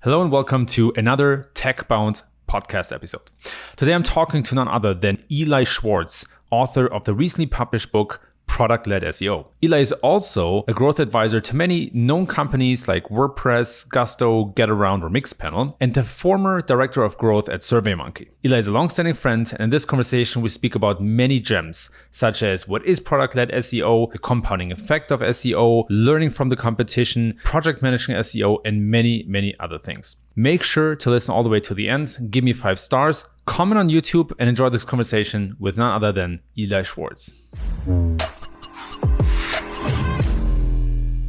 Hello and welcome to another tech-bound podcast episode. Today I'm talking to none other than Eli Schwartz, author of the recently published book, Product-Led SEO. Eli is also a growth advisor to many known companies like WordPress, Gusto, GetAround, or Mixpanel, and the former director of growth at SurveyMonkey. Eli is a long-standing friend, and in this conversation we speak about many gems, such as what is product-led SEO, the compounding effect of SEO, learning from the competition, project managing SEO, and many, many other things. Make sure to listen all the way to the end, give me 5 stars, comment on YouTube, and enjoy this conversation with none other than Eli Schwartz.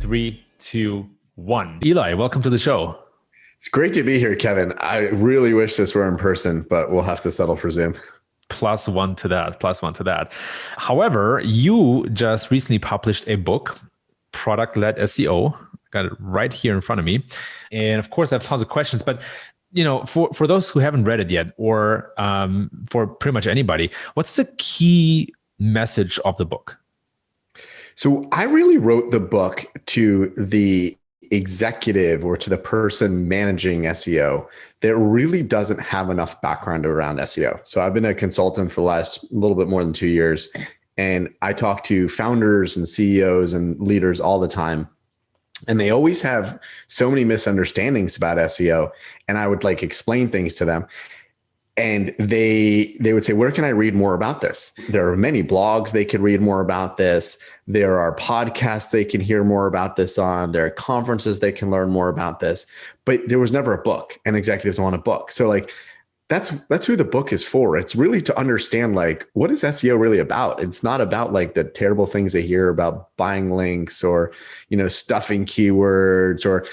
3, 2, 1. Eli, welcome to the show. It's great to be here, Kevin. I really wish this were in person, but we'll have to settle for Zoom. +1 to that. However, you just recently published a book, Product-Led SEO. Got it right here in front of me. And of course, I have tons of questions, but for those who haven't read it yet, or for pretty much anybody, what's the key message of the book? So I really wrote the book to the executive or to the person managing SEO that really doesn't have enough background around SEO. So I've been a consultant for the last little bit more than 2 years, and I talk to founders and CEOs and leaders all the time. And they always have so many misunderstandings about SEO. And I would explain things to them. And they would say, where can I read more about this? There are many blogs they could read more about this. There are podcasts they can hear more about this on. There are conferences they can learn more about this. But there was never a book, and executives want a book. So that's who the book is for. It's really to understand what is SEO really about? It's not about the terrible things they hear about buying links or, stuffing keywords or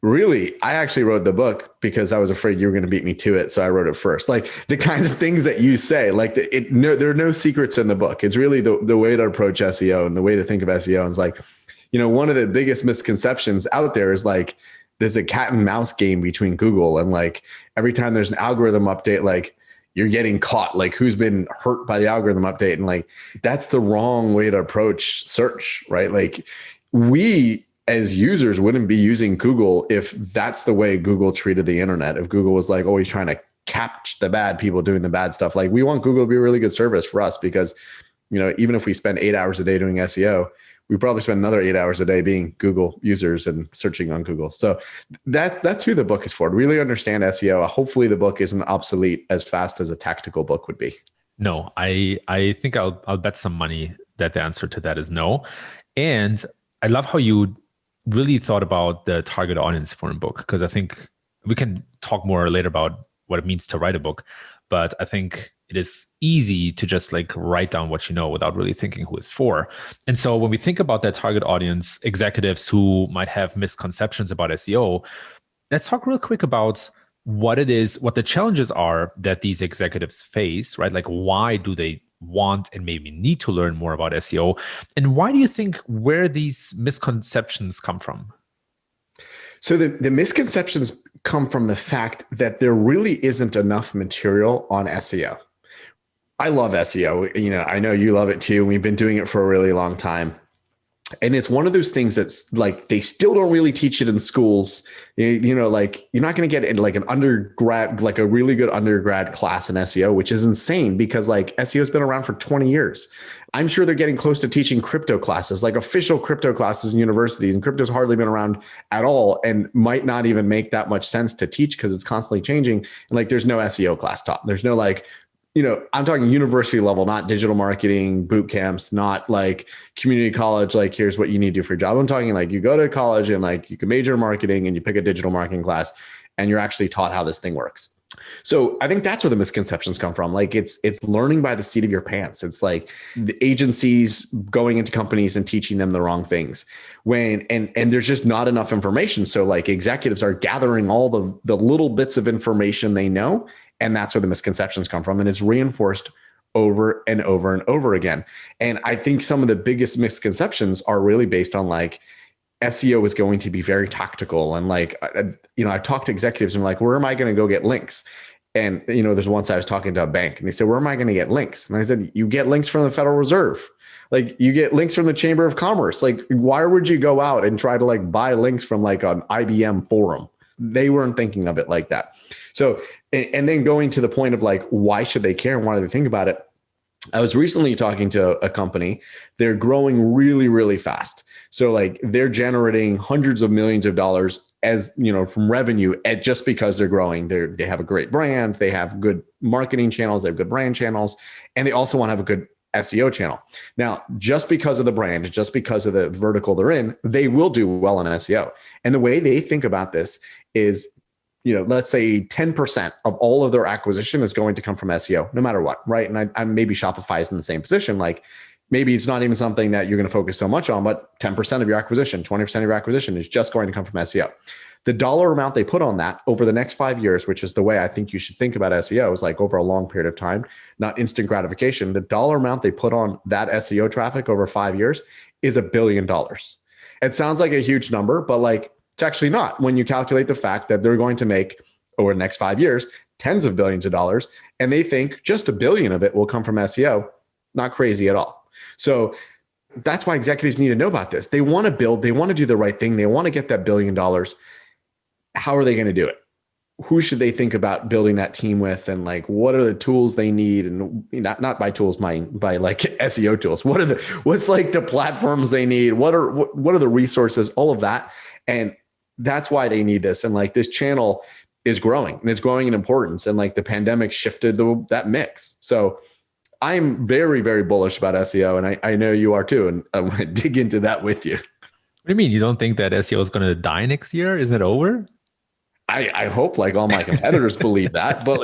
really, I actually wrote the book because I was afraid you were going to beat me to it. So I wrote it first. The kinds of things that you say, there are no secrets in the book. It's really the way to approach SEO and the way to think of SEO is one of the biggest misconceptions out there is there's a cat and mouse game between Google and every time there's an algorithm update, you're getting caught, who's been hurt by the algorithm update. And that's the wrong way to approach search, right? We as users wouldn't be using Google if that's the way Google treated the internet. If Google was always trying to catch the bad people doing the bad stuff, we want Google to be a really good service for us because, even if we spend 8 hours a day doing SEO, we probably spend another 8 hours a day being Google users and searching on Google. So that's who the book is for, to really understand SEO. Hopefully the book isn't obsolete as fast as a tactical book would be. No, I think I'll bet some money that the answer to that is no. And I love how you really thought about the target audience for a book, because I think we can talk more later about what it means to write a book. But I think it is easy to just write down what you know without really thinking who it's for. And so when we think about that target audience, executives who might have misconceptions about SEO, let's talk real quick about what it is, what the challenges are that these executives face, right? Why do they want and maybe need to learn more about SEO? And why do you think where these misconceptions come from? So the misconceptions come from the fact that there really isn't enough material on SEO. I love SEO. I know you love it too. We've been doing it for a really long time. And it's one of those things that's they still don't really teach it in schools. You're not going to get in an undergrad, a really good undergrad class in SEO, which is insane because SEO has been around for 20 years. I'm sure they're getting close to teaching crypto classes, official crypto classes in universities, and crypto's hardly been around at all and might not even make that much sense to teach because it's constantly changing. And there's no SEO class taught. There's no I'm talking university level, not digital marketing boot camps, not community college. Here's what you need to do for your job. I'm talking you go to college and you can major in marketing and you pick a digital marketing class and you're actually taught how this thing works. So I think that's where the misconceptions come from. It's learning by the seat of your pants. It's the agencies going into companies and teaching them the wrong things and there's just not enough information. So executives are gathering all the little bits of information they know. And that's where the misconceptions come from. And it's reinforced over and over and over again. And I think some of the biggest misconceptions are really based on SEO is going to be very tactical. And I talked to executives and where am I going to go get links? And, there's once I was talking to a bank and they said, where am I going to get links? And I said, you get links from the Federal Reserve. You get links from the Chamber of Commerce. Why would you go out and try to buy links from an IBM forum? They weren't thinking of it like that. So, and then going to the point of like, why should they care and why do they think about it? I was recently talking to a company. They're growing really, really fast. So like they're generating hundreds of millions of dollars as, you know, from revenue just because they're growing. They have a great brand. They have good marketing channels. They have good brand channels. And they also want to have a good SEO channel. Now, just because of the brand, just because of the vertical they're in, they will do well on SEO. And the way they think about this is, you know, let's say 10% of all of their acquisition is going to come from SEO, no matter what, right? And I maybe Shopify is in the same position. Like maybe it's not even something that you're going to focus so much on, but 10% of your acquisition, 20% of your acquisition is just going to come from SEO. The dollar amount they put on that over the next 5 years, which is the way I think you should think about SEO, is like over a long period of time, not instant gratification. The dollar amount they put on that SEO traffic over 5 years is $1 billion. It sounds like a huge number, but like, it's actually not when you calculate the fact that they're going to make over the next 5 years, tens of billions of dollars. And they think just $1 billion of it will come from SEO. Not crazy at all. So that's why executives need to know about this. They want to build, they want to do the right thing. They want to get that $1 billion. How are they going to do it? Who should they think about building that team with? And like, what are the tools they need? And not by tools, by like SEO tools. What's like the platforms they need? What are the resources? All of that. And that's why they need this. And like this channel is growing and it's growing in importance. And like the pandemic shifted that mix. So I'm very, very bullish about SEO. And I know you are too. And I want to dig into that with you. What do you mean? You don't think that SEO is going to die next year? Is it over? I hope like all my competitors believe that, but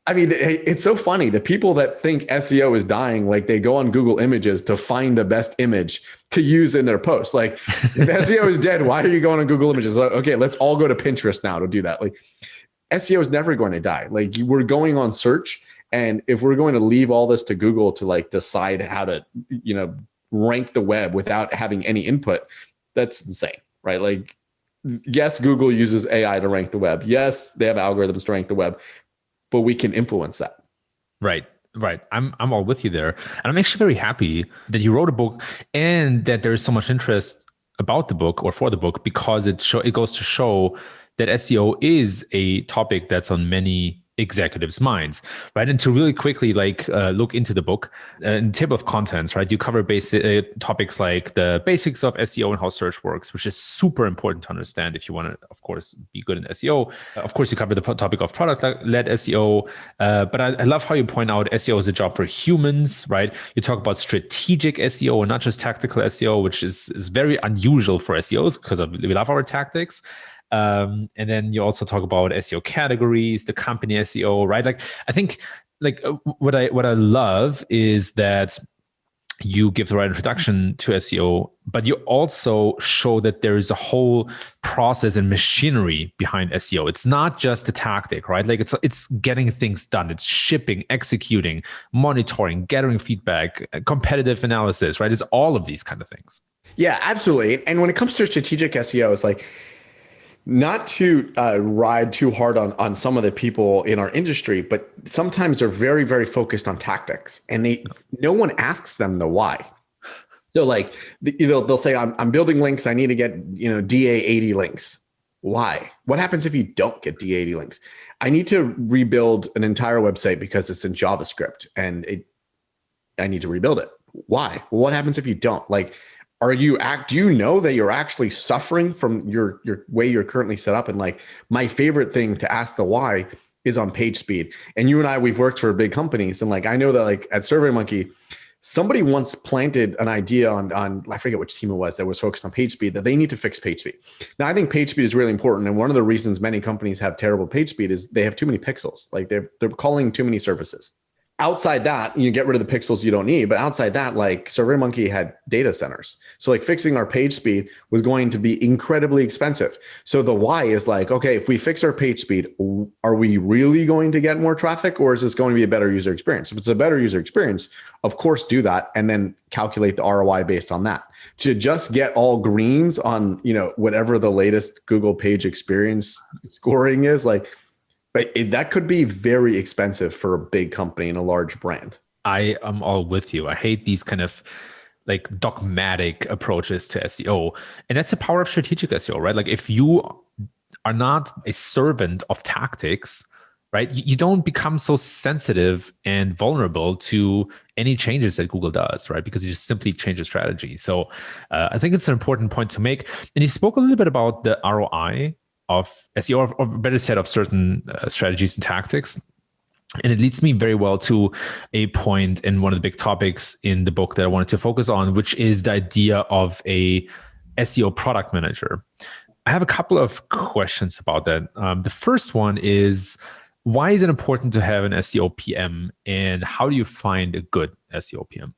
I mean, it's so funny. The people that think SEO is dying, like they go on Google Images to find the best image to use in their post. Like if SEO is dead, why are you going on Google Images? Like, okay, let's all go to Pinterest now to do that. Like SEO is never going to die. Like we're going on search. And if we're going to leave all this to Google to like decide how to, you know, rank the web without having any input, that's insane, right? Like, yes, Google uses AI to rank the web. Yes, they have algorithms to rank the web, but we can influence that. Right. I'm all with you there. And I'm actually very happy that you wrote a book and that there is so much interest about the book or for the book, because it goes to show that SEO is a topic that's on many executives' minds, right? And to really quickly look into the book, in the table of contents, right? You cover basic topics like the basics of SEO and how search works, which is super important to understand if you want to, of course, be good in SEO. Of course, you cover the topic of product-led SEO, but I love how you point out SEO is a job for humans, right? You talk about strategic SEO and not just tactical SEO, which is very unusual for SEOs because we love our tactics. And then you also talk about SEO categories, the company SEO, right? Like, I think like what I love is that you give the right introduction to SEO, but you also show that there is a whole process and machinery behind SEO. It's not just a tactic, right? Like it's getting things done. It's shipping, executing, monitoring, gathering feedback, competitive analysis, right? It's all of these kind of things. Yeah, absolutely. And when it comes to strategic SEO, it's like, not to ride too hard on some of the people in our industry, but sometimes they're very, very focused on tactics, and no one asks them the why. So like, they'll say, I'm building links. I need to get, DA80 links. Why? What happens if you don't get DA80 links? I need to rebuild an entire website because it's in JavaScript and I need to rebuild it. Why? Well, what happens if you don't? Like, do you know that you're actually suffering from your way you're currently set up? And like, my favorite thing to ask the why is on page speed. And you and I, we've worked for big companies. And like, I know that like at SurveyMonkey, somebody once planted an idea on I forget which team it was that was focused on page speed, that they need to fix page speed. Now, I think page speed is really important. And one of the reasons many companies have terrible page speed is they have too many pixels. Like they're calling too many services. Outside that, you get rid of the pixels you don't need. But outside that, like SurveyMonkey had data centers. So like fixing our page speed was going to be incredibly expensive. So the why is like, okay, if we fix our page speed, are we really going to get more traffic, or is this going to be a better user experience? If it's a better user experience, of course, do that and then calculate the ROI based on that. To just get all greens on, whatever the latest Google page experience scoring is, like, but that could be very expensive for a big company and a large brand. I am all with you. I hate these kind of like dogmatic approaches to SEO. And that's the power of strategic SEO, right? Like if you are not a servant of tactics, right? You don't become so sensitive and vulnerable to any changes that Google does, right? Because you just simply change the strategy. So I think it's an important point to make. And you spoke a little bit about the ROI of SEO, or better said, of certain strategies and tactics. And it leads me very well to a point in one of the big topics in the book that I wanted to focus on, which is the idea of a SEO product manager. I have a couple of questions about that. The first one is, why is it important to have an SEO PM, and how do you find a good SEO PM?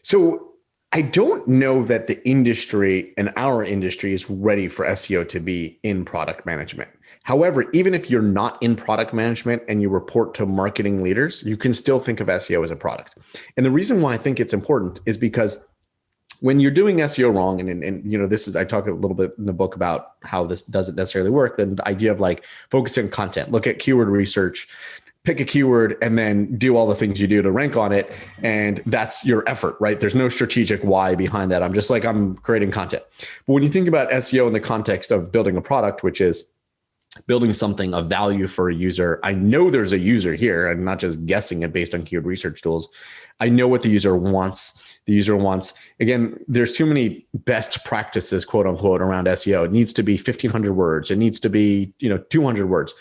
So I don't know that the industry and our industry is ready for SEO to be in product management. However, even if you're not in product management and you report to marketing leaders, you can still think of SEO as a product. And the reason why I think it's important is because when you're doing SEO wrong, and you know, this is, I talk a little bit in the book about how this doesn't necessarily work, the idea of like focusing on content, look at keyword research, pick a keyword, and then do all the things you do to rank on it. And that's your effort, right? There's no strategic why behind that. I'm creating content. But when you think about SEO in the context of building a product, which is building something of value for a user, I know there's a user here. I'm not just guessing it based on keyword research tools. I know what the user wants. The user wants, again, there's too many best practices, quote unquote, around SEO. It needs to be 1,500 words. It needs to be, 200 words.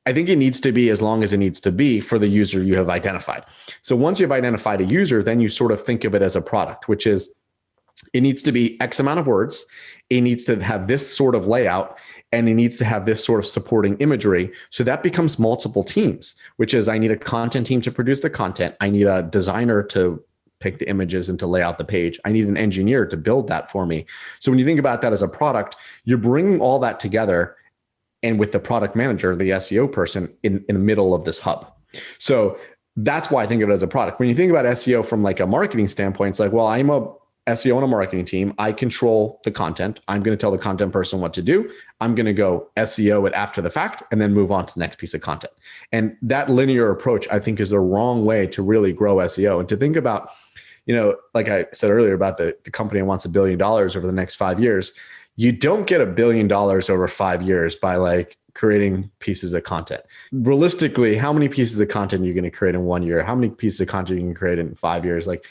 I think it needs to be as long as it needs to be for the user you have identified. So once you've identified a user, then you sort of think of it as a product, which is it needs to be X amount of words. It needs to have this sort of layout, and it needs to have this sort of supporting imagery. So that becomes multiple teams, which is I need a content team to produce the content. I need a designer to pick the images and to lay out the page. I need an engineer to build that for me. So when you think about that as a product, you're bringing all that together, and with the product manager, the SEO person in the middle of this hub. So that's why I think of it as a product. When you think about SEO from like a marketing standpoint, it's like, well, I'm a SEO on a marketing team. I control the content. I'm going to tell the content person what to do. I'm going to go SEO it after the fact and then move on to the next piece of content. And that linear approach, I think, is the wrong way to really grow SEO. And to think about, like I said earlier about the company that wants $1 billion over the next 5 years, you don't get $1 billion over 5 years by like creating pieces of content. Realistically, how many pieces of content are you going to create in 1 year? How many pieces of content you can create in 5 years? Like,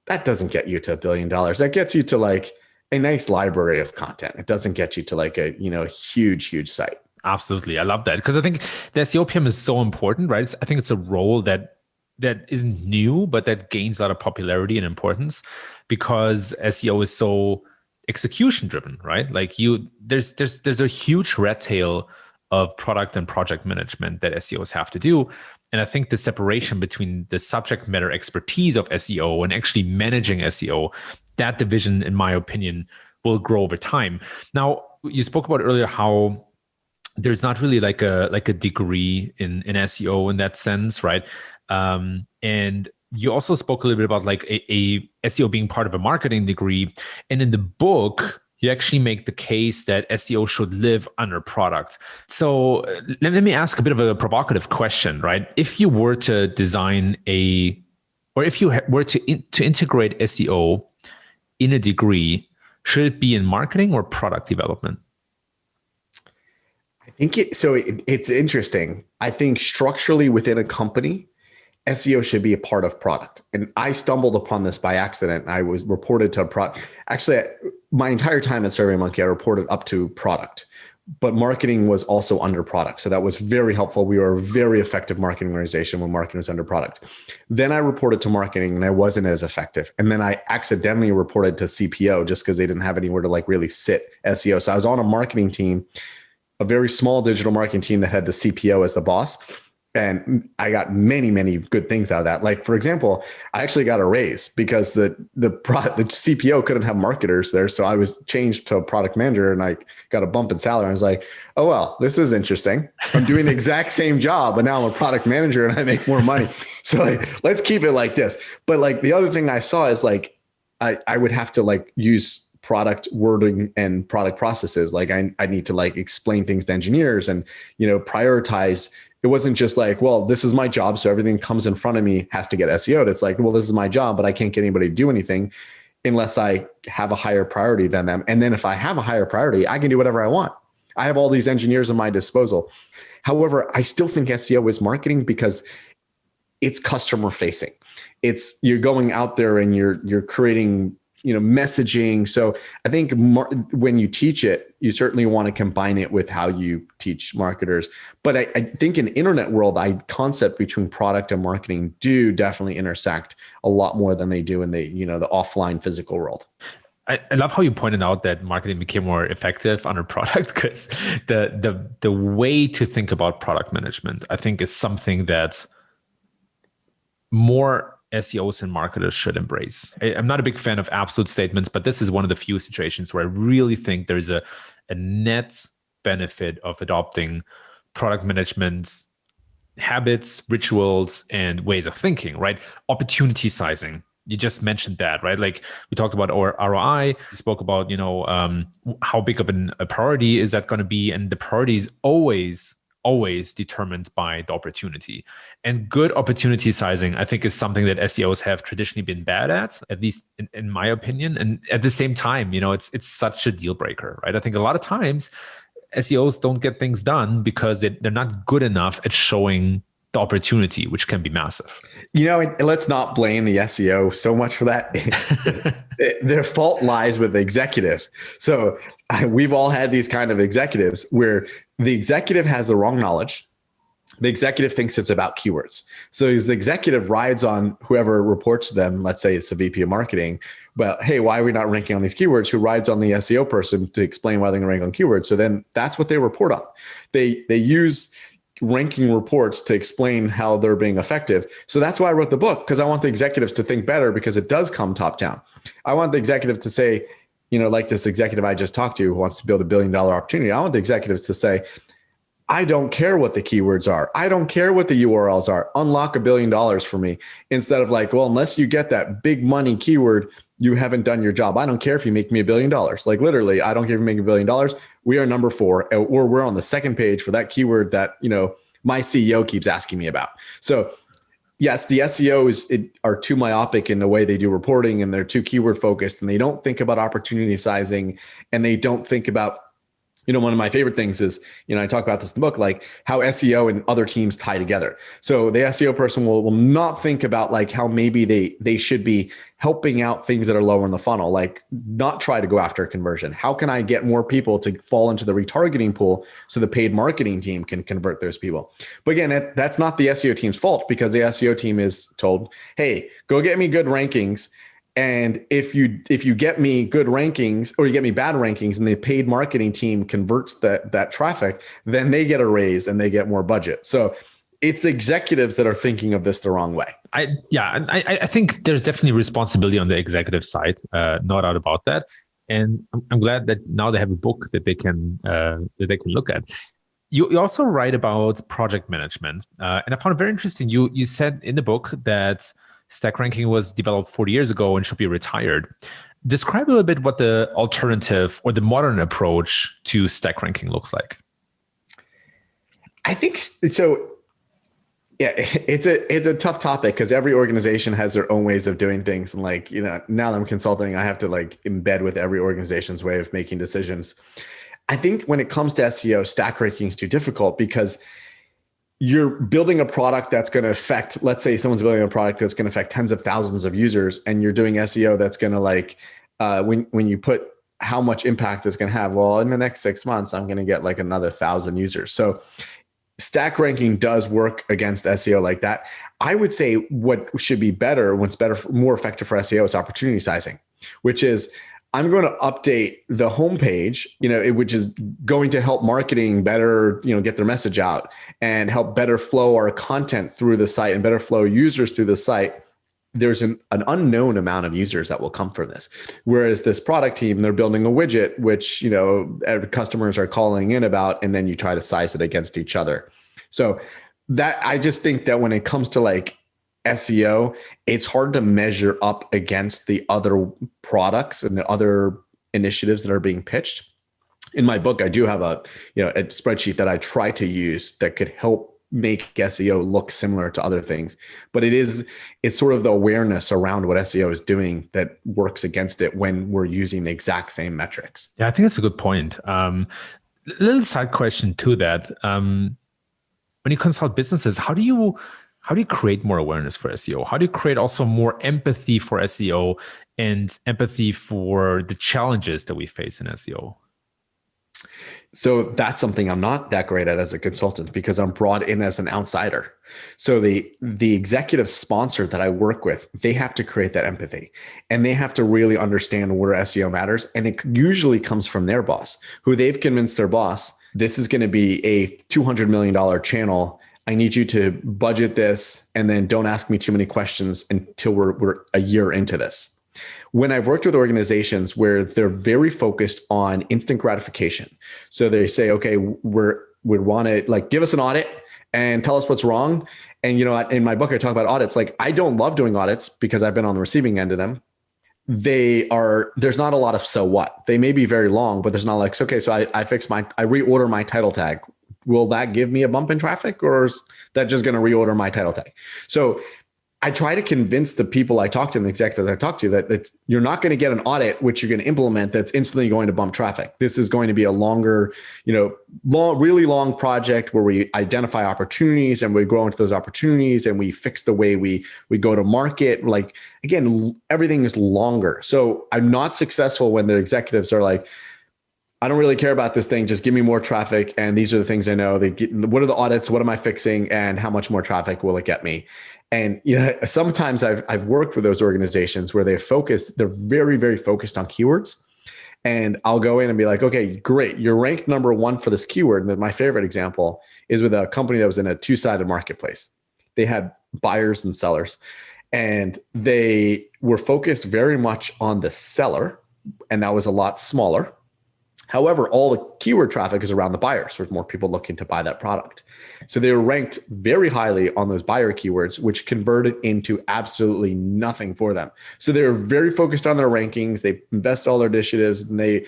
that doesn't get you to $1 billion. That gets you to like a nice library of content. It doesn't get you to like a, huge site. Absolutely. I love that, because I think the SEO PM is so important, right? I think it's a role that isn't new, but that gains a lot of popularity and importance because SEO is so execution driven, right? Like there's a huge red tail of product and project management that SEOs have to do. And I think the separation between the subject matter expertise of SEO and actually managing SEO, that division, in my opinion, will grow over time. Now, you spoke about earlier how there's not really like a degree in SEO in that sense, right? And you also spoke a little bit about like a SEO being part of a marketing degree. And in the book, you actually make the case that SEO should live under product. So let me ask a bit of a provocative question, right? If you were to design or if you were to integrate SEO in a degree, should it be in marketing or product development? I think it's interesting. I think structurally within a company, SEO should be a part of product. And I stumbled upon this by accident. I was reported to a product. Actually, my entire time at SurveyMonkey, I reported up to product, but marketing was also under product. So that was very helpful. We were a very effective marketing organization when marketing was under product. Then I reported to marketing and I wasn't as effective. And then I accidentally reported to CPO just because they didn't have anywhere to like really sit SEO. So I was on a marketing team, a very small digital marketing team that had the CPO as the boss. And I got many, many good things out of that. Like, for example, I actually got a raise because the CPO couldn't have marketers there. So I was changed to a product manager and I got a bump in salary. I was like, oh, well, this is interesting. I'm doing the exact same job, but now I'm a product manager and I make more money. So like, let's keep it like this. But like the other thing I saw is like, I would have to like use product wording and product processes. Like I need to like explain things to engineers and, prioritize. It wasn't just like, well, this is my job, so everything comes in front of me has to get SEO'd. It's like, well, this is my job, but I can't get anybody to do anything unless I have a higher priority than them. And then if I have a higher priority, I can do whatever I want. I have all these engineers at my disposal. However, I still think SEO is marketing because it's customer facing. It's you're going out there and you're creating messaging. So I think when you teach it, you certainly want to combine it with how you teach marketers. But I think in the internet world, concept between product and marketing do definitely intersect a lot more than they do in the the offline physical world. I love how you pointed out that marketing became more effective under product, because the way to think about product management, I think, is something that more SEOs and marketers should embrace. I'm not a big fan of absolute statements, but this is one of the few situations where I really think there's a net benefit of adopting product management habits, rituals, and ways of thinking, right? Opportunity sizing. You just mentioned that, right? Like we talked about our ROI. We spoke about, how big of a priority is that going to be? And the priority is always determined by the opportunity. And good opportunity sizing, I think, is something that SEOs have traditionally been bad at least in my opinion. And at the same time, it's such a deal breaker, right? I think a lot of times SEOs don't get things done because they're not good enough at showing the opportunity, which can be massive. Let's not blame the SEO so much for that. Their fault lies with the executive. So we've all had these kind of executives where the executive has the wrong knowledge. The executive thinks it's about keywords. So the executive rides on whoever reports to them. Let's say it's a VP of marketing. But hey, why are we not ranking on these keywords? Who rides on the SEO person to explain why they're going to rank on keywords? So then that's what they report on. They use ranking reports to explain how they're being effective. So that's why I wrote the book, because I want the executives to think better, because it does come top down. I want the executive to say, like this executive I just talked to who wants to build $1 billion opportunity. I want the executives to say, I don't care what the keywords are. I don't care what the URLs are. Unlock $1 billion for me. Instead of like, well, unless you get that big money keyword, you haven't done your job. I don't care if you make me $1 billion. Like literally, I don't care if you make $1 billion. We are number 4, or we're on the second page for that keyword that, my CEO keeps asking me about. So yes, the SEOs are too myopic in the way they do reporting, and they're too keyword focused, and they don't think about opportunity sizing, and they don't think about, one of my favorite things is, I talk about this in the book, like how SEO and other teams tie together. So the SEO person will not think about like how maybe they should be helping out things that are lower in the funnel, like not try to go after a conversion. How can I get more people to fall into the retargeting pool so the paid marketing team can convert those people? But again, that's not the SEO team's fault, because the SEO team is told, hey, go get me good rankings. And if you get me good rankings, or you get me bad rankings, and the paid marketing team converts that traffic, then they get a raise and they get more budget. So it's the executives that are thinking of this the wrong way. I think there's definitely responsibility on the executive side, no doubt about that. And I'm glad that now they have a book that they can look at. You also write about project management, and I found it very interesting. You said in the book that stack ranking was developed 40 years ago and should be retired. Describe a little bit what the alternative or the modern approach to stack ranking looks like. I think so. Yeah, it's a tough topic, because every organization has their own ways of doing things. And like, now that I'm consulting, I have to like embed with every organization's way of making decisions. I think when it comes to SEO, stack ranking is too difficult, because you're building a product that's going to affect, let's say someone's building a product that's going to affect tens of thousands of users, and you're doing SEO that's going to like, when you put how much impact it's going to have, well, in the next 6 months, I'm going to get like another 1,000 users. So stack ranking does work against SEO like that. I would say what should be better, what's better, more effective for SEO is opportunity sizing, which is, I'm going to update the homepage, which is going to help marketing better, get their message out and help better flow our content through the site and better flow users through the site. There's an unknown amount of users that will come from this. Whereas this product team, they're building a widget, which, customers are calling in about, and then you try to size it against each other. So that, I just think that when it comes to like SEO, it's hard to measure up against the other products and the other initiatives that are being pitched. In my book, I do have a spreadsheet that I try to use that could help make SEO look similar to other things. But it's sort of the awareness around what SEO is doing that works against it when we're using the exact same metrics. Yeah, I think that's a good point. Little side question to that. When you consult businesses, how do you create more awareness for SEO? How do you create also more empathy for SEO and empathy for the challenges that we face in SEO? So that's something I'm not that great at as a consultant because I'm brought in as an outsider. So the executive sponsor that I work with, they have to create that empathy and they have to really understand where SEO matters. And it usually comes from their boss, who they've convinced their boss, this is going to be a $200 million channel. I need you to budget this and then don't ask me too many questions until we're a year into this. When I've worked with organizations where they're very focused on instant gratification. So they say, okay, we want to like give us an audit and tell us what's wrong. And, you know, in my book, I talk about audits. Like I don't love doing audits because I've been on the receiving end of them. There's not a lot of, so what? They may be very long, but there's not like, okay, so I reorder my title tag. Will that give me a bump in traffic or is that just going to reorder my title tag? So I try to convince the people I talk to and the executives I talk to that you're not going to get an audit, which you're going to implement that's instantly going to bump traffic. This is going to be a longer, really long project where we identify opportunities and we grow into those opportunities and we fix the way we go to market. Like, again, everything is longer. So I'm not successful when the executives are like, I don't really care about this thing. Just give me more traffic. And these are the things I know. What are the audits? What am I fixing? And how much more traffic will it get me? And sometimes I've worked with those organizations where they're very, very focused on keywords. And I'll go in and be like, okay, great. You're ranked number one for this keyword. And then my favorite example is with a company that was in a two-sided marketplace. They had buyers and sellers, and they were focused very much on the seller. And that was a lot smaller. However, all the keyword traffic is around the buyers. There's more people looking to buy that product. So they were ranked very highly on those buyer keywords, which converted into absolutely nothing for them. So they were very focused on their rankings. They invested all their initiatives and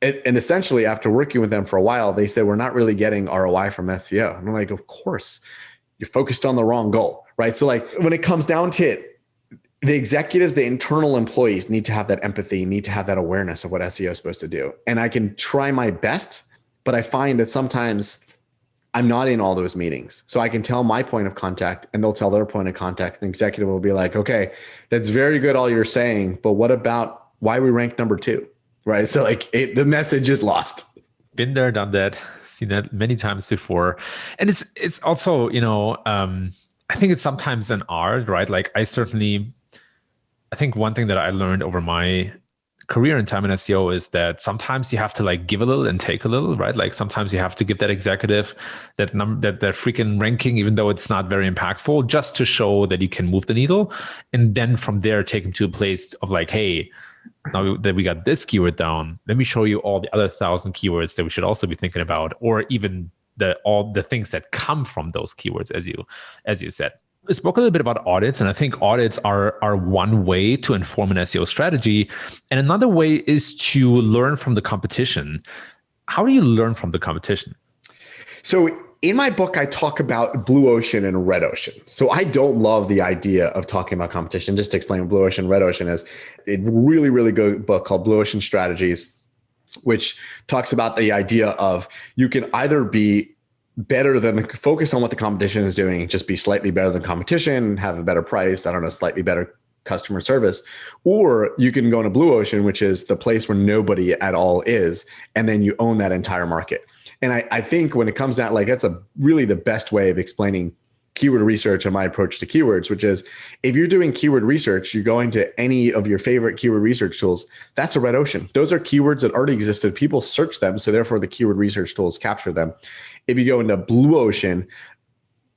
essentially after working with them for a while, they said, we're not really getting ROI from SEO. And I'm like, of course, you're focused on the wrong goal, right? So like when it comes down to it, the executives, the internal employees need to have that empathy, need to have that awareness of what SEO is supposed to do. And I can try my best, but I find that sometimes I'm not in all those meetings. So I can tell my point of contact and they'll tell their point of contact. And the executive will be like, okay, that's very good, all you're saying, but what about why we rank number 2, right? So like the message is lost. Been there, done that, seen that many times before. And it's also, I think it's sometimes an art, right? Like I think one thing that I learned over my career and time in SEO is that sometimes you have to like give a little and take a little, right? Like sometimes you have to give that executive that freaking ranking, even though it's not very impactful, just to show that you can move the needle. And then from there, take them to a place of like, hey, now that we got this keyword down, let me show you all the other 1,000 keywords that we should also be thinking about, or even all the things that come from those keywords, as you said. We spoke a little bit about audits, and I think audits are one way to inform an SEO strategy. And another way is to learn from the competition. How do you learn from the competition? So in my book, I talk about blue ocean and red ocean. So I don't love the idea of talking about competition. Just to explain what blue ocean, red ocean is, a really, really good book called Blue Ocean Strategies, which talks about the idea of you can either be better than focus on what the competition is doing, just be slightly better than competition, have a better price, slightly better customer service, or you can go into blue ocean, which is the place where nobody at all is, and then you own that entire market. And I think when it comes down, like that's really the best way of explaining keyword research and my approach to keywords, which is if you're doing keyword research, you're going to any of your favorite keyword research tools, that's a red ocean. Those are keywords that already existed. People search them. So therefore the keyword research tools capture them. If you go into blue ocean,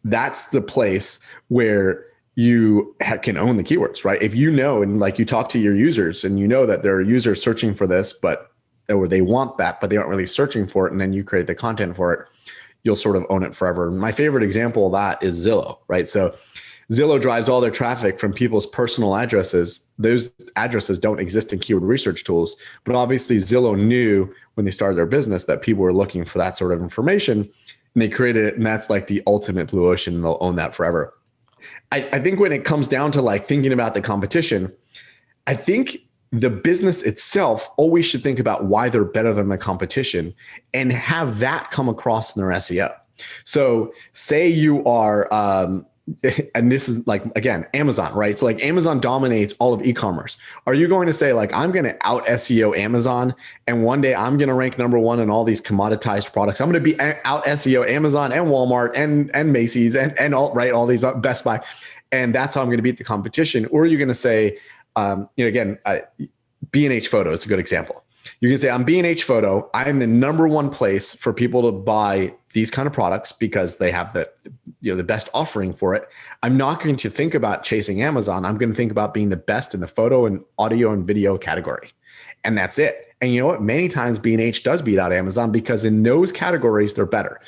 that's the place where you can own the keywords, right? If you know, and like you talk to your users and you know that there are users searching for this, or they want that, but they aren't really searching for it. And then you create the content for it, you'll sort of own it forever. My favorite example of that is Zillow, right? So Zillow drives all their traffic from people's personal addresses. Those addresses don't exist in keyword research tools, but obviously Zillow knew when they started their business that people were looking for that sort of information, and they created it. And that's like the ultimate blue ocean, and they'll own that forever. I think when it comes down to like thinking about the competition, I think the business itself always should think about why they're better than the competition and have that come across in their SEO. So say you are, and this is like, again, Amazon, right? So like Amazon dominates all of e-commerce. Are you going to say like, I'm going to out SEO Amazon and one day I'm going to rank number one in all these commoditized products? I'm going to be out SEO Amazon and Walmart and Macy's and all these Best Buy. And that's how I'm going to beat the competition. Or are you going to say, again, B&H Photo is a good example. You can say, I'm B&H Photo. I'm the number one place for people to buy these kind of products because they have the best offering for it. I'm not going to think about chasing Amazon. I'm going to think about being the best in the photo and audio and video category. And that's it. And you know what? Many times B&H does beat out Amazon because in those categories, they're better.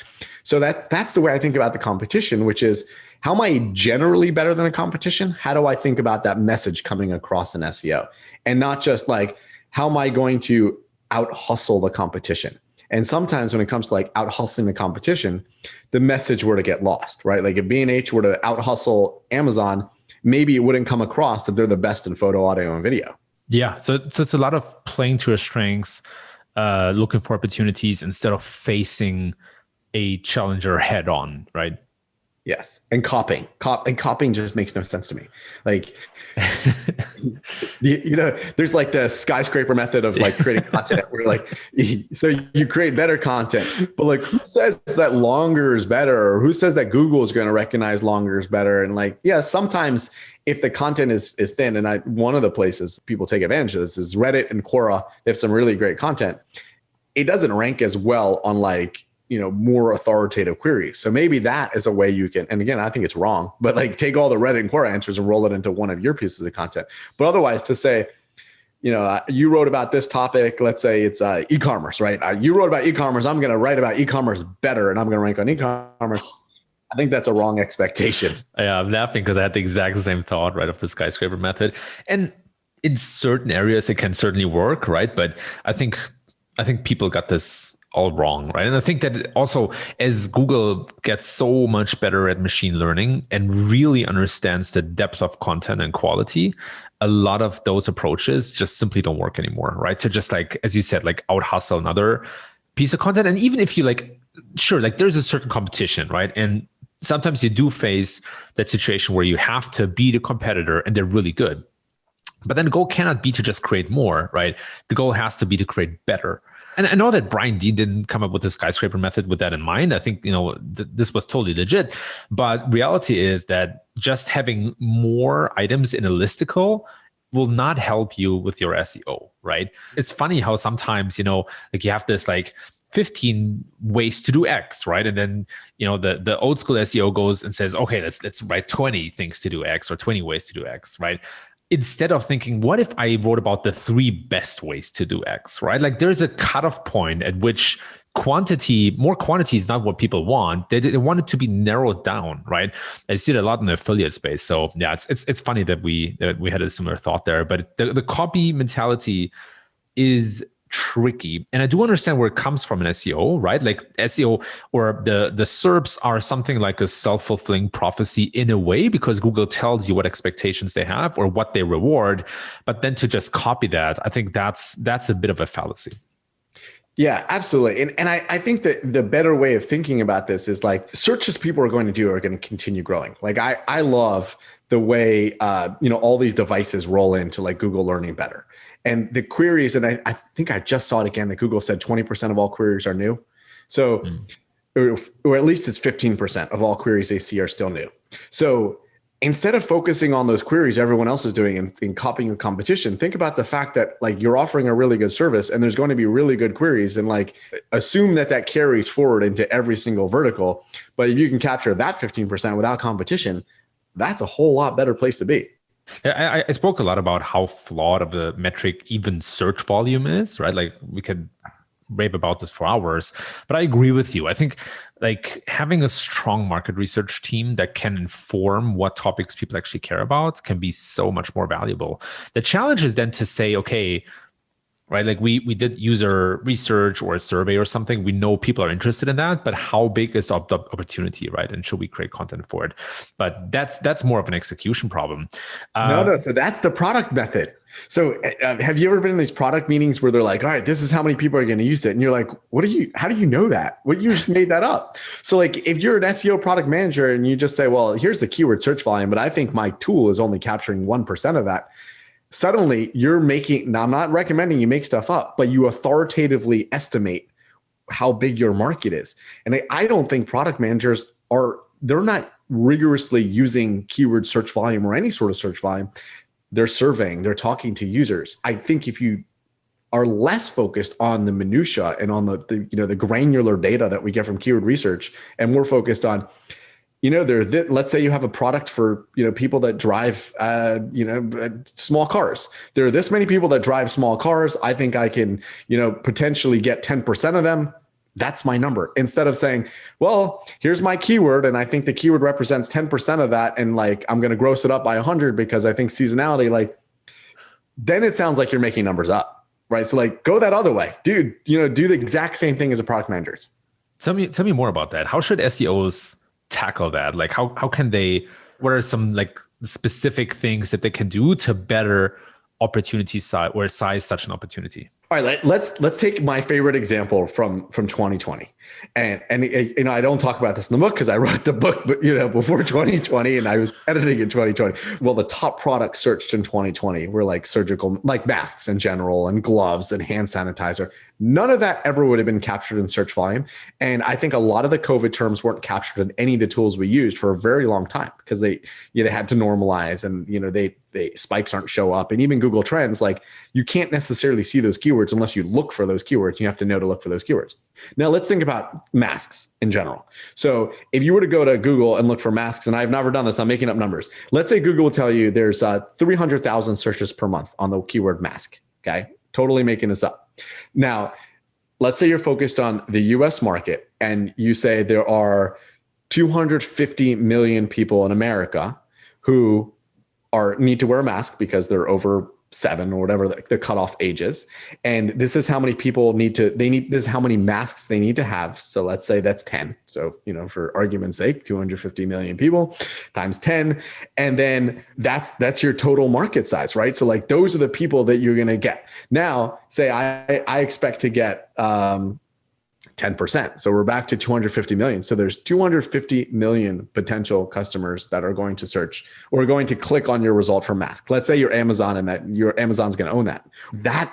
So that's the way I think about the competition, which is, how am I generally better than the competition? How do I think about that message coming across in SEO? And not just like, how am I going to out hustle the competition? And sometimes when it comes to like out hustling the competition, the message were to get lost, right? Like if B&H were to out hustle Amazon, maybe it wouldn't come across that they're the best in photo, audio, and video. Yeah. So it's a lot of playing to your strengths, looking for opportunities instead of facing a challenger head on, right? Yes. And copying just makes no sense to me. Like, there's like the skyscraper method of like creating content where like, so you create better content, but like who says that longer is better, or who says that Google is going to recognize longer is better? And like, yeah, sometimes if the content is thin, and one of the places people take advantage of this is Reddit and Quora. They have some really great content. It doesn't rank as well on like, more authoritative queries. So maybe that is a way you can, and again, I think it's wrong, but like take all the Reddit and Quora answers and roll it into one of your pieces of content. But otherwise to say, you wrote about this topic, let's say it's e-commerce, right? You wrote about e-commerce. I'm going to write about e-commerce better and I'm going to rank on e-commerce. I think that's a wrong expectation. Yeah, I'm laughing because I had the exact same thought, right, of the skyscraper method. And in certain areas, it can certainly work, right? But I think people got this all wrong, right? And I think that also as Google gets so much better at machine learning and really understands the depth of content and quality, a lot of those approaches just simply don't work anymore, right? To just like, as you said, like out hustle another piece of content. And even if you like, sure, like there's a certain competition, right? And sometimes you do face that situation where you have to beat a competitor and they're really good. But then the goal cannot be to just create more, right? The goal has to be to create better. And I know that Brian D didn't come up with the skyscraper method with that in mind. I think, this was totally legit. But reality is that just having more items in a listicle will not help you with your SEO, right? It's funny how sometimes, like you have this like 15 ways to do X, right? And then, the old school SEO goes and says, okay, let's write 20 things to do X or 20 ways to do X, right? Instead of thinking, what if I wrote about the 3 best ways to do X, right? Like there's a cutoff point at which more quantity is not what people want. They want it to be narrowed down, right? I see it a lot in the affiliate space. So yeah, it's funny that we had a similar thought there, but the copy mentality is tricky. And I do understand where it comes from in SEO, right? Like SEO or the SERPs are something like a self-fulfilling prophecy in a way, because Google tells you what expectations they have or what they reward. But then to just copy that, I think that's a bit of a fallacy. Yeah, absolutely. And I think that the better way of thinking about this is like searches people are going to do are going to continue growing. Like I love the way, all these devices roll into like Google learning better. And the queries, and I think I just saw it again, that Google said 20% of all queries are new. So, or at least it's 15% of all queries they see are still new. So instead of focusing on those queries everyone else is doing and copying the competition, think about the fact that like you're offering a really good service and there's going to be really good queries, and like assume that carries forward into every single vertical. But if you can capture that 15% without competition, that's a whole lot better place to be. I spoke a lot about how flawed of a metric even search volume is, right? Like we could rave about this for hours, but I agree with you. I think like having a strong market research team that can inform what topics people actually care about can be so much more valuable. The challenge is then to say, okay, right? Like we did user research or a survey or something. We know people are interested in that, but how big is the opportunity, right? And should we create content for it? But that's more of an execution problem. No. So that's the product method. So have you ever been in these product meetings where they're like, all right, this is how many people are going to use it. And you're like, how do you know that? What, you just made that up. So like if you're an SEO product manager and you just say, well, here's the keyword search volume, but I think my tool is only capturing 1% of that. Suddenly you're making, now I'm not recommending you make stuff up, but you authoritatively estimate how big your market is. And I don't think product managers they're not rigorously using keyword search volume or any sort of search volume. They're surveying, they're talking to users. I think if you are less focused on the minutia and on the granular data that we get from keyword research, and more focused on, let's say you have a product for, people that drive, small cars. There are this many people that drive small cars. I think I can, potentially get 10% of them. That's my number. Instead of saying, well, here's my keyword, and I think the keyword represents 10% of that, and like I'm going to gross it up by 100 because I think seasonality, like, then it sounds like you're making numbers up, right? So like go that other way, dude. Do the exact same thing as a product manager. Tell me more about that. How should SEOs tackle that? Like how can they? What are some like specific things that they can do to better opportunity size or size such an opportunity? All right, let's take my favorite example from 2020, and I don't talk about this in the book because I wrote the book, but before 2020, and I was editing in 2020. Well, the top products searched in 2020 were like surgical, like masks in general, and gloves and hand sanitizer. None of that ever would have been captured in search volume, and I think a lot of the COVID terms weren't captured in any of the tools we used for a very long time because they had to normalize, and they spikes aren't show up, and even Google Trends, like you can't necessarily see those keywords unless you look for those keywords. You have to know to look for those keywords. Now let's think about masks in general. So if you were to go to Google and look for masks, and I've never done this, I'm making up numbers. Let's say Google will tell you there's 300,000 searches per month on the keyword mask. Okay. Totally making this up. Now, let's say you're focused on the US market and you say there are 250 million people in America who need to wear a mask because they're over 7 or whatever the cutoff age is. And this is how many people this is how many masks they need to have. So let's say that's 10. So, for argument's sake, 250 million people times 10. And then that's your total market size, right? So like those are the people that you're going to get. Now, say I expect to get 10%. So we're back to 250 million. So there's 250 million potential customers that are going to search or going to click on your result for mask. Let's say you're Amazon and that your Amazon's going to own that.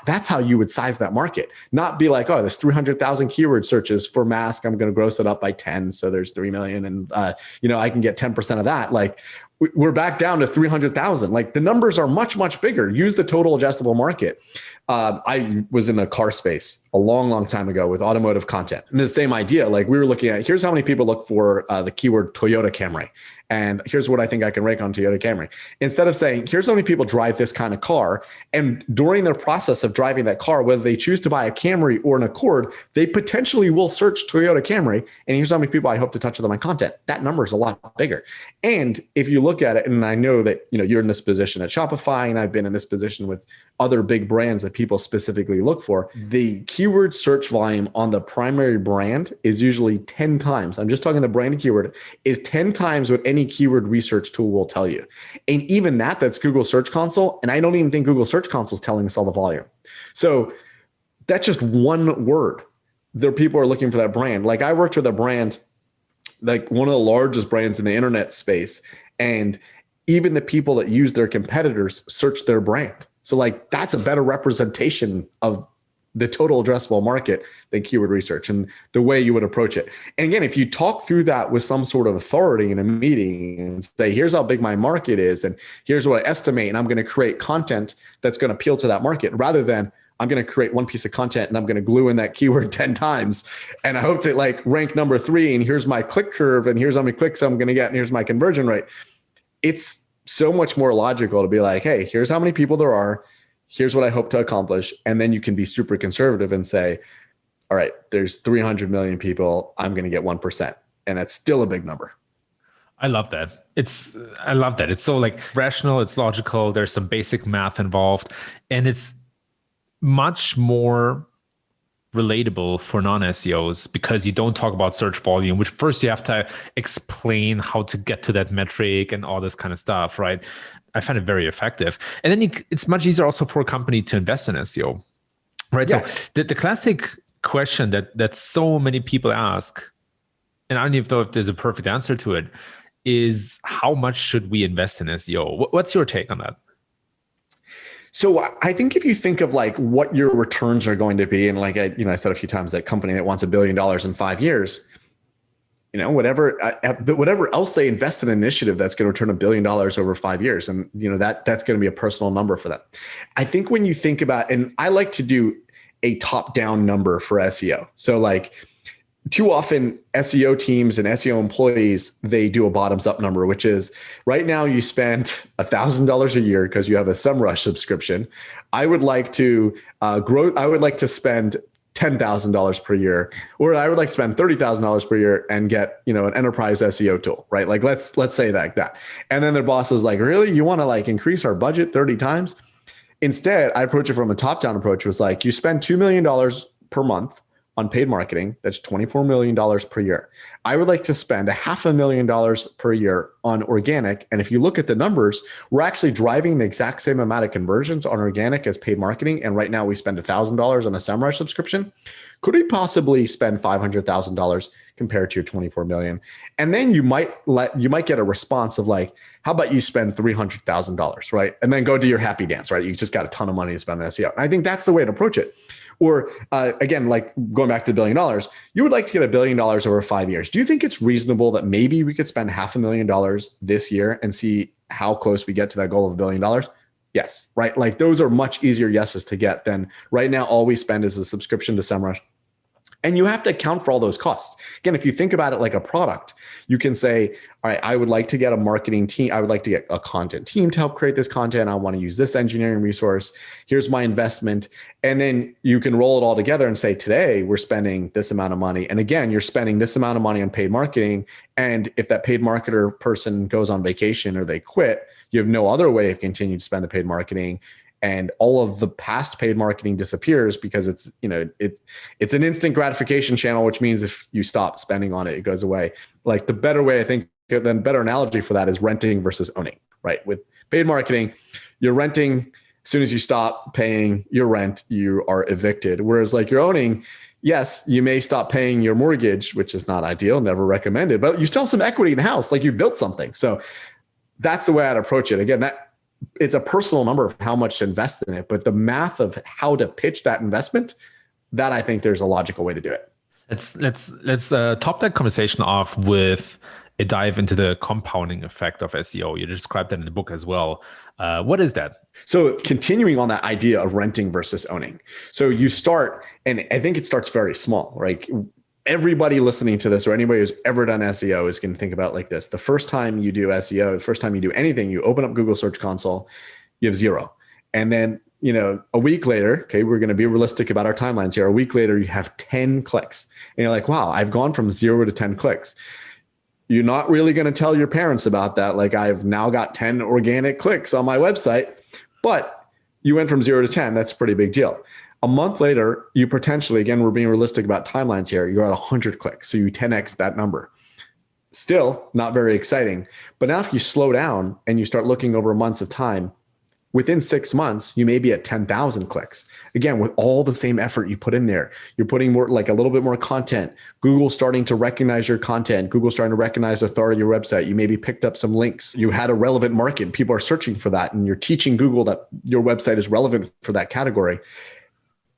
That's how you would size that market. Not be like, oh, there's 300,000 keyword searches for mask. I'm going to gross it up by 10. So there's 3 million and, I can get 10% of that. Like we're back down to 300,000. Like the numbers are much, much bigger. Use the total adjustable market. I was in the car space a long, long time ago with automotive content. And the same idea, like we were looking at, here's how many people look for the keyword Toyota Camry. And here's what I think I can rank on Toyota Camry. Instead of saying, here's how many people drive this kind of car. And during their process of driving that car, whether they choose to buy a Camry or an Accord, they potentially will search Toyota Camry. And here's how many people I hope to touch with my content. That number is a lot bigger. And if you look at it, and I know that you're in this position at Shopify, and I've been in this position with other big brands that people specifically look for, the keyword search volume on the primary brand is usually 10 times. I'm just talking the brand keyword is 10 times what any keyword research tool will tell you. And even that's Google Search Console. And I don't even think Google Search Console is telling us all the volume. So that's just one word. There people are looking for that brand. Like I worked with a brand, like one of the largest brands in the internet space. And even the people that use their competitors search their brand. So like that's a better representation of the total addressable market than keyword research and the way you would approach it. And again, if you talk through that with some sort of authority in a meeting and say, here's how big my market is, and here's what I estimate, and I'm going to create content that's going to appeal to that market, rather than I'm going to create one piece of content and I'm going to glue in that keyword 10 times. And I hope to like rank number 3, and here's my click curve, and here's how many clicks I'm going to get, and here's my conversion rate. It's so much more logical to be like, hey, here's how many people there are. Here's what I hope to accomplish. And then you can be super conservative and say, all right, there's 300 million people. I'm going to get 1%. And that's still a big number. I love that. I love that. It's so like rational. It's logical. There's some basic math involved. And much more relatable for non-SEOs because you don't talk about search volume, which first you have to explain how to get to that metric and all this kind of stuff, right? I find it very effective. And then it's much easier also for a company to invest in SEO, right? Yeah. So the classic question that so many people ask, and I don't even know if there's a perfect answer to it, is how much should we invest in SEO? What's your take on that? So I think if you think of like what your returns are going to be, and like I said a few times, that company that wants $1 billion in 5 years, whatever else they invest in an initiative that's going to return $1 billion over 5 years, and that's going to be a personal number for them. I think when you think about, and I like to do a top-down number for SEO. So like, too often SEO teams and SEO employees, they do a bottoms up number, which is right now you spend $1,000 a year because you have a SEMrush subscription. I would like to grow. I would like to spend $10,000 per year, or I would like to spend $30,000 per year and get, an enterprise SEO tool, right? Like let's say like that. And then their boss is like, really? You want to like increase our budget 30 times? Instead, I approach it from a top down approach. It was like, you spend $2 million per month on paid marketing. That's $24 million per year. I would like to spend $500,000 per year on organic. And if you look at the numbers, we're actually driving the exact same amount of conversions on organic as paid marketing. And right now we spend $1,000 on a SEMrush subscription. Could we possibly spend $500,000 compared to your 24 million? And then you might get a response of like, how about you spend $300,000, right? And then go do your happy dance, right? You just got a ton of money to spend on SEO. And I think that's the way to approach it. Or again, like going back to $1 billion, you would like to get $1 billion over 5 years. Do you think it's reasonable that maybe we could spend $500,000 this year and see how close we get to that goal of $1 billion? Yes, right? Like those are much easier yeses to get than right now all we spend is a subscription to SEMrush. And you have to account for all those costs. Again, if you think about it like a product, you can say, all right, I would like to get a marketing team. I would like to get a content team to help create this content. I want to use this engineering resource. Here's my investment. And then you can roll it all together and say, today we're spending this amount of money. And again, you're spending this amount of money on paid marketing. And if that paid marketer person goes on vacation or they quit, you have no other way of continuing to spend the paid marketing. And all of the past paid marketing disappears because it's an instant gratification channel, which means if you stop spending on it, it goes away. Like the better way, I think, the better analogy for that is renting versus owning, right? With paid marketing, you're renting. As soon as you stop paying your rent, you are evicted. Whereas like you're owning, yes, you may stop paying your mortgage, which is not ideal, never recommended, but you still have some equity in the house, like you built something. So that's the way I'd approach it. Again, it's a personal number of how much to invest in it, but the math of how to pitch that investment, that I think there's a logical way to do it. Let's top that conversation off with a dive into the compounding effect of SEO. You described that in the book as well. What is that? So continuing on that idea of renting versus owning. So you start, and I think it starts very small, right? Everybody listening to this or anybody who's ever done SEO is going to think about it like this. The first time you do SEO, the first time you do anything, you open up Google Search Console, you have 0. And then, a week later, okay, we're going to be realistic about our timelines here. A week later, you have 10 clicks. And you're like, wow, I've gone from 0 to 10 clicks. You're not really going to tell your parents about that. Like I've now got 10 organic clicks on my website, but you went from 0 to 10. That's a pretty big deal. A month later, you potentially, again, we're being realistic about timelines here, you're at 100 clicks. So you 10x that number. Still not very exciting. But now if you slow down and you start looking over months of time, within 6 months, you may be at 10,000 clicks. Again, with all the same effort you put in there, you're putting more, like a little bit more content. Google's starting to recognize your content. Google's starting to recognize the authority of your website. You maybe picked up some links. You had a relevant market. People are searching for that. And you're teaching Google that your website is relevant for that category.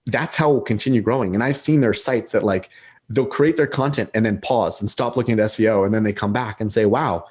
That's how we'll continue growing. And I've seen their sites that like, they'll create their content and then pause and stop looking at SEO. And then they come back and say, wow,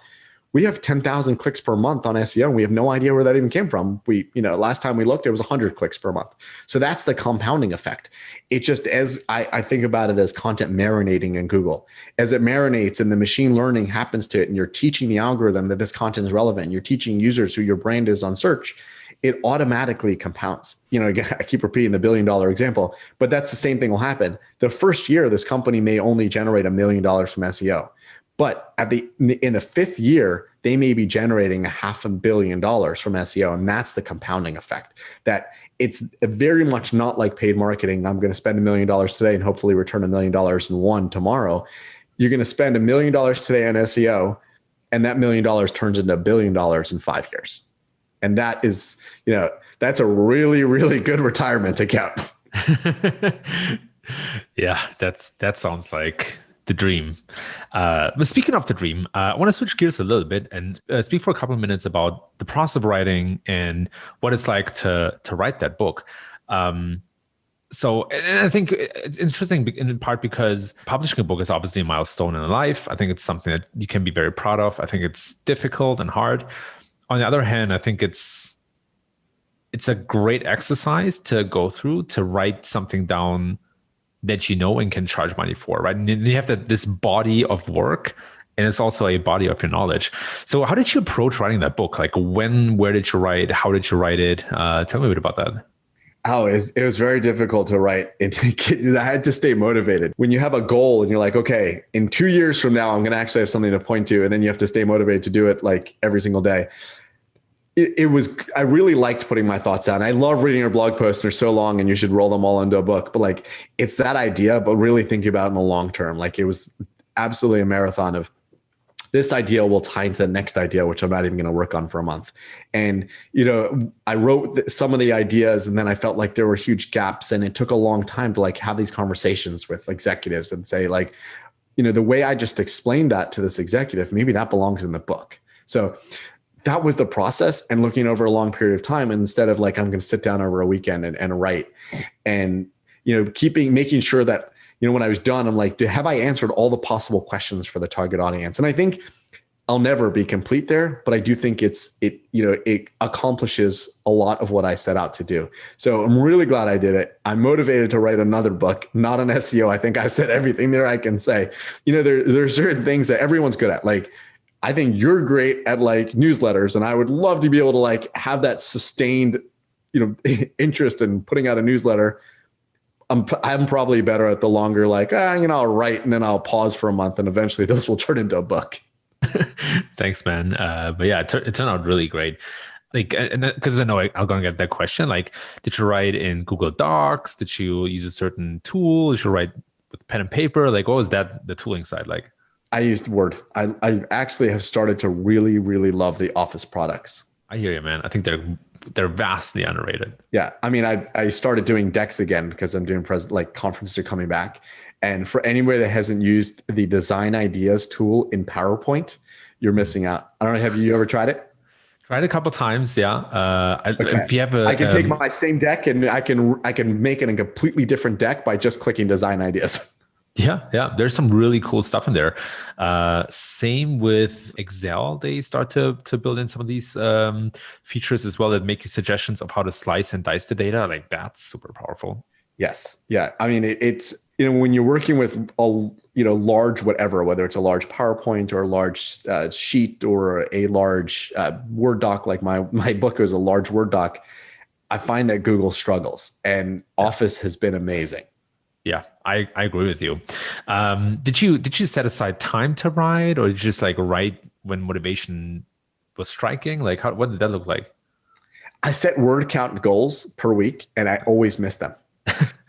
we have 10,000 clicks per month on SEO. And we have no idea where that even came from. Last time we looked, it was 100 clicks per month. So that's the compounding effect. It just, as I think about it as content marinating in Google, as it marinates and the machine learning happens to it, and you're teaching the algorithm that this content is relevant, you're teaching users who your brand is on search, it automatically compounds. Again, I keep repeating the $1 billion example, but that's the same thing will happen. The first year, this company may only generate $1 million from SEO. But in the fifth year, they may be generating $500 million from SEO. And that's the compounding effect, that it's very much not like paid marketing. I'm going to spend $1 million today and hopefully return $1 million in one tomorrow. You're going to spend $1 million today on SEO, and that $1 million turns into $1 billion in 5 years. And that is, that's a really, really good retirement account. Yeah, that sounds like the dream. But speaking of the dream, I want to switch gears a little bit and speak for a couple of minutes about the process of writing and what it's like to write that book. So, and I think it's interesting in part because publishing a book is obviously a milestone in life. I think it's something that you can be very proud of. I think it's difficult and hard. On the other hand, I think it's a great exercise to go through to write something down that you know and can charge money for, right? And you have this body of work, and it's also a body of your knowledge. So how did you approach writing that book? Like where did you write? How did you write it? Tell me a bit about that. Oh, it was very difficult to write. I had to stay motivated. When you have a goal and you're like, okay, in 2 years from now, I'm going to actually have something to point to. And then you have to stay motivated to do it like every single day. I really liked putting my thoughts down. I love reading your blog posts. They're so long and you should roll them all into a book. But like, it's that idea, but really thinking about it in the long term. Like it was absolutely a marathon of this idea will tie into the next idea, which I'm not even going to work on for a month. And, I wrote some of the ideas and then I felt like there were huge gaps, and it took a long time to like have these conversations with executives and say like, the way I just explained that to this executive, maybe that belongs in the book. So that was the process, and looking over a long period of time, instead of like, I'm going to sit down over a weekend and write, and, making sure that, when I was done, I'm like, have I answered all the possible questions for the target audience? And I think I'll never be complete there, but I do think it accomplishes a lot of what I set out to do. So I'm really glad I did it. I'm motivated to write another book, not on SEO. I think I've said everything there I can say. There's certain things that everyone's good at. Like, I think you're great at like newsletters, and I would love to be able to like have that sustained, interest in putting out a newsletter. I'm probably better at the longer, like, I'll write and then I'll pause for a month and eventually this will turn into a book. Thanks, man. But yeah, it turned out really great. Like, and because I know I'm going to get that question, like, did you write in Google Docs? Did you use a certain tool? Did you write with pen and paper? Like, what was the tooling side like? I used Word. I actually have started to really, really love the Office products. I hear you, man. I think they're vastly underrated. Yeah. I mean, I started doing decks again because I'm doing conferences are coming back. And for anybody that hasn't used the design ideas tool in PowerPoint, you're missing out. I don't know. Have you ever tried it? Tried a couple of times. Yeah. Okay. If you have I can take my same deck and I can make it a completely different deck by just clicking design ideas. Yeah. There's some really cool stuff in there. Same with Excel. They start to build in some of these features as well that make you suggestions of how to slice and dice the data. Like, that's super powerful. Yes. Yeah. I mean, it's, when you're working with a, large, whatever, whether it's a large PowerPoint or a large sheet or a large Word doc, like my book was a large Word doc, I find that Google struggles, and Office has been amazing. Yeah, I agree with you. Did you set aside time to write, or did you just like write when motivation was striking? Like, what did that look like? I set word count goals per week, and I always miss them.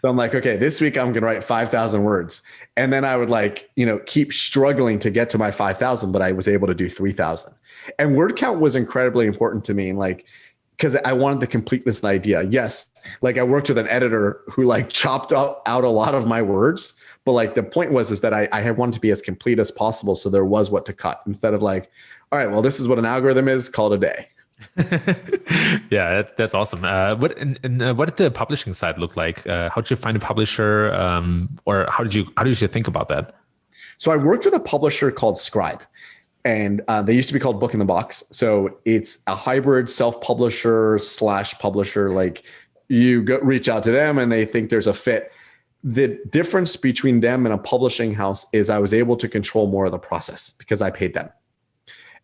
So I'm like, okay, this week I'm going to write 5,000 words. And then I would keep struggling to get to my 5,000, but I was able to do 3,000. And word count was incredibly important to me. Because I wanted to complete this idea. Yes. I worked with an editor who chopped out a lot of my words, but the point was that I had wanted to be as complete as possible. So there was what to cut, instead of all right, well, this is what an algorithm is, call it a day. Yeah, that's awesome. What did the publishing side look like? How did you find a publisher, or how did you think about that? So I worked with a publisher called Scribe, and they used to be called Book in the Box. So it's a hybrid self-publisher / publisher. You reach out to them and they think there's a fit. The difference between them and a publishing house is I was able to control more of the process because I paid them.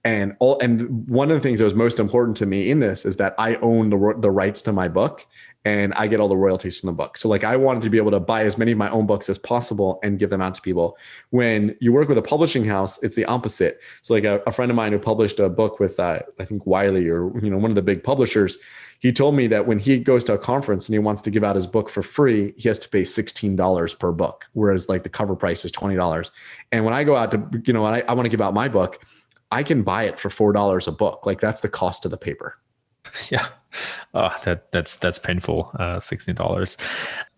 And one of the things that was most important to me in this is that I own the rights to my book, and I get all the royalties from the book. So like I wanted to be able to buy as many of my own books as possible and give them out to people. When you work with a publishing house, it's the opposite. So like a friend of mine who published a book with I think Wiley, or one of the big publishers, he told me that when he goes to a conference and he wants to give out his book for free, he has to pay $16 per book, whereas like the cover price is $20. And when I go out to, I want to give out my book, I can buy it for $4 a book. Like that's the cost of the paper. Yeah. Oh, that's painful. $16.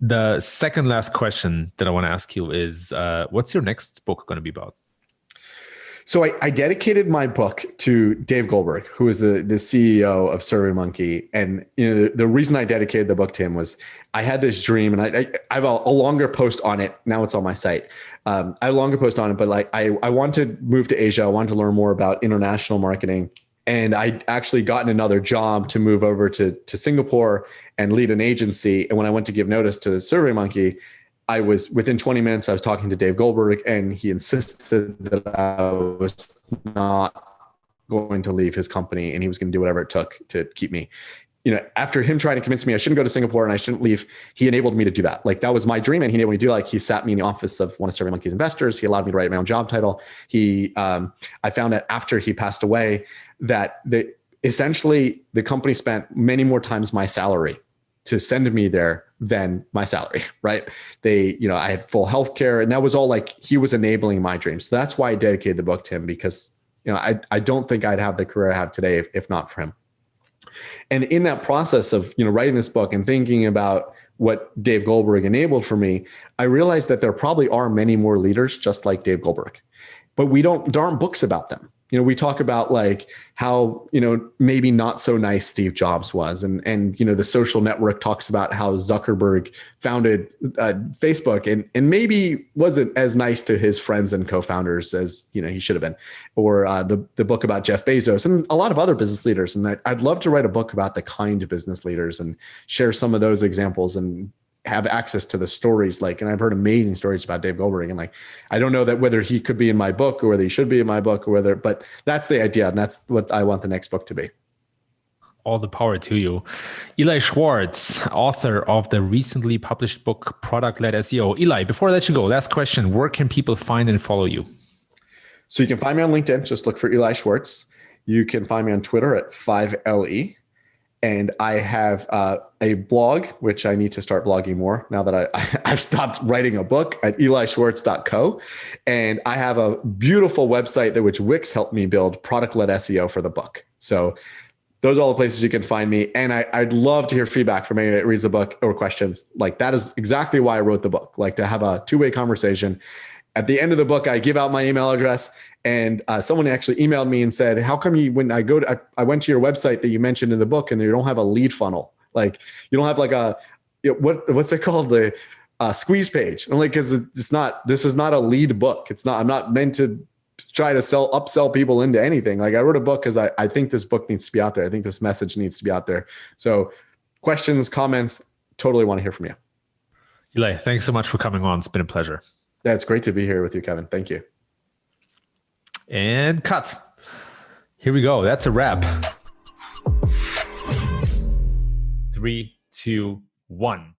The second last question that I want to ask you is, what's your next book going to be about? So I dedicated my book to Dave Goldberg, who is the CEO of SurveyMonkey. And the reason I dedicated the book to him was I had this dream, and I have a longer post on it. Now it's on my site. I had a longer post on it, but like I wanted to move to Asia. I wanted to learn more about international marketing. And I actually gotten another job to move over to Singapore and lead an agency. And when I went to give notice to SurveyMonkey, I was within 20 minutes, I was talking to Dave Goldberg, and he insisted that I was not going to leave his company, and he was going to do whatever it took to keep me. After him trying to convince me I shouldn't go to Singapore and I shouldn't leave, he enabled me to do that. Like that was my dream, and he enabled me to do like he sat me in the office of one of SurveyMonkey's investors. He allowed me to write my own job title. I found out after he passed away that essentially the company spent many more times my salary to send me there than my salary, right? I had full healthcare, and that was all like he was enabling my dreams. So that's why I dedicated the book to him, because I don't think I'd have the career I have today if not for him. And in that process of writing this book and thinking about what Dave Goldberg enabled for me, I realized that there probably are many more leaders just like Dave Goldberg, but there aren't books about them. We talk about like how, maybe not so nice Steve Jobs was. And the Social Network talks about how Zuckerberg founded Facebook and maybe wasn't as nice to his friends and co-founders as, he should have been. Or the book about Jeff Bezos and a lot of other business leaders. And I'd love to write a book about the kind business leaders and share some of those examples and have access to the stories. And I've heard amazing stories about Dave Goldberg, and I don't know that whether he could be in my book or whether he should be in my book or but that's the idea. And that's what I want the next book to be. All the power to you. Eli Schwartz, author of the recently published book, Product-Led SEO. Eli, before I let you go, last question, where can people find and follow you? So you can find me on LinkedIn. Just look for Eli Schwartz. You can find me on Twitter at 5LE. And I have a blog, which I need to start blogging more now that I've stopped writing a book, at elischwartz.co. And I have a beautiful website which Wix helped me build, Product-Led SEO for the book. So those are all the places you can find me. And I'd love to hear feedback from anyone that reads the book or questions. Like that is exactly why I wrote the book, like to have a two-way conversation. At the end of the book, I give out my email address, and someone actually emailed me and said, how come I went to your website that you mentioned in the book and you don't have a lead funnel? Like you don't have like what's it called? The squeeze page. I'm like, cause this is not a lead book. I'm not meant to try to upsell people into anything. Like I wrote a book because I think this book needs to be out there. I think this message needs to be out there. So questions, comments, totally want to hear from you. Eli, thanks so much for coming on. It's been a pleasure. Yeah, it's great to be here with you, Kevin. Thank you. And cut. Here we go. That's a wrap. 3, 2, 1.